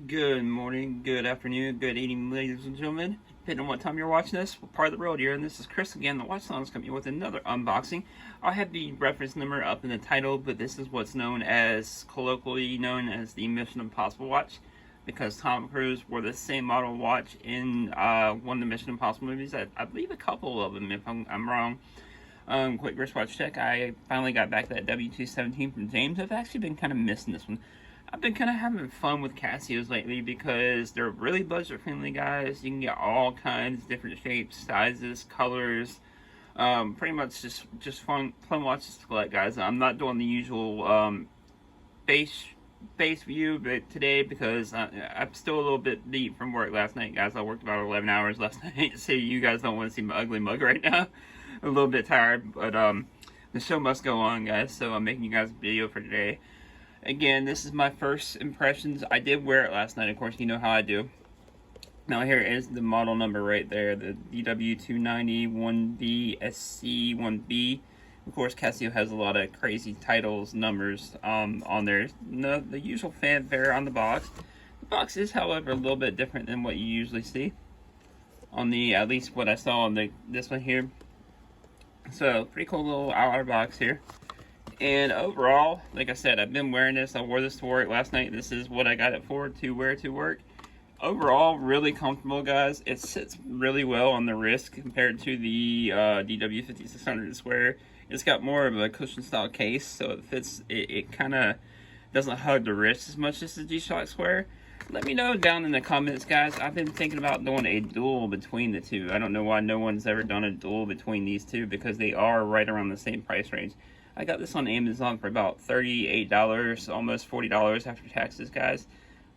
Good morning, good afternoon, good evening, ladies and gentlemen. Depending on what time you're watching this, what part of the world you're in. This is Chris again, the Watch Song's coming with another unboxing. I'll have the reference number up in the title, but this is what's known as, colloquially known as the Mission Impossible watch, because Tom Cruise wore the same model watch in one of the Mission Impossible movies. I believe a couple of them, if I'm wrong. Quick wristwatch check. I finally got back that Dw290 from James. I've actually been kind of missing this one. I've been kind of having fun with Casios lately because they're really budget-friendly, guys. You can get all kinds, different shapes, sizes, colors. Pretty much just fun watches to collect, guys. I'm not doing the usual base view but today because I'm still a little bit beat from work last night, guys. I worked about 11 hours last night, so you guys don't want to see my ugly mug right now. A little bit tired, but the show must go on, guys. So I'm making you guys a video for today. Again, this is my first impressions. I did wear it last night, of course, you know how I do. Now here is the model number right there, the Dw290 1B SC 1B. Of course, Casio has a lot of crazy titles, numbers on there. No, the usual fanfare on the box. The box is, however, a little bit different than what you usually see on the, at least what I saw on this one here. So, pretty cool little outer box here. And overall, like I said, I've been wearing this. I wore this to work last night. This is what I got it for, to wear to work. Overall, really comfortable, guys. It sits really well on the wrist compared to the DW5600 square. It's got more of a cushion style case, so it fits. It kind of doesn't hug the wrist as much as the G-Shock square. Let me know down in the comments, guys. I've been thinking about doing a duel between the two. I don't know why no one's ever done a duel between these two, because they are right around the same price range. I got this on Amazon for about $38, almost $40 after taxes, guys.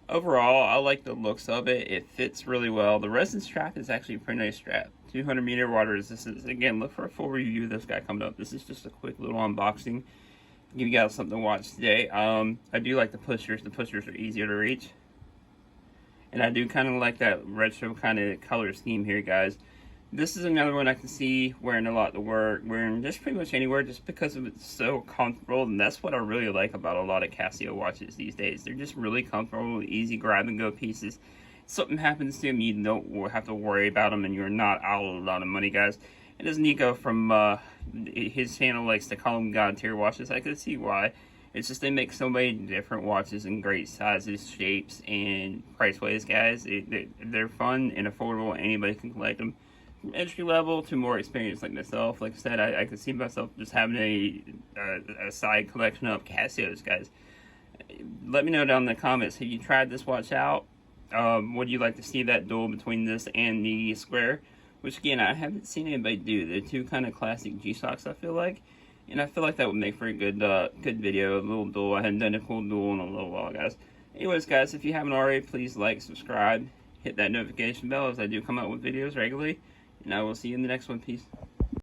Overall, I like the looks of it. It fits really well. The resin strap is actually a pretty nice strap. 200-meter water resistance. Again, look for a full review of this guy coming up. This is just a quick little unboxing. Give you guys something to watch today. I do like the pushers. The pushers are easier to reach. And I do kind of like that retro kind of color scheme here, guys. This is another one I can see wearing a lot to work, wearing just pretty much anywhere, just because of it's so comfortable. And that's what I really like about a lot of Casio watches these days. They're just really comfortable, easy grab and go pieces. If something happens to them, you don't have to worry about them, and you're not out a lot of money, guys. And as Nico from his channel likes to call them God tier watches, I can see why. It's just they make so many different watches in great sizes, shapes, and price ways, guys. They're fun and affordable. Anybody can collect them. From entry level to more experienced like myself. Like I said, I could see myself just having a side collection of Casios, guys. Let me know down in the comments, have you tried this watch out? Would you like to see that duel between this and the square? Which again, I haven't seen anybody do. They're two kind of classic G-Shocks, I feel like. And I feel like that would make for a good video, a little duel. I hadn't done a cool duel in a little while, guys. Anyways, guys, if you haven't already, please like, subscribe, hit that notification bell as I do come out with videos regularly. And I will see you in the next one. Peace.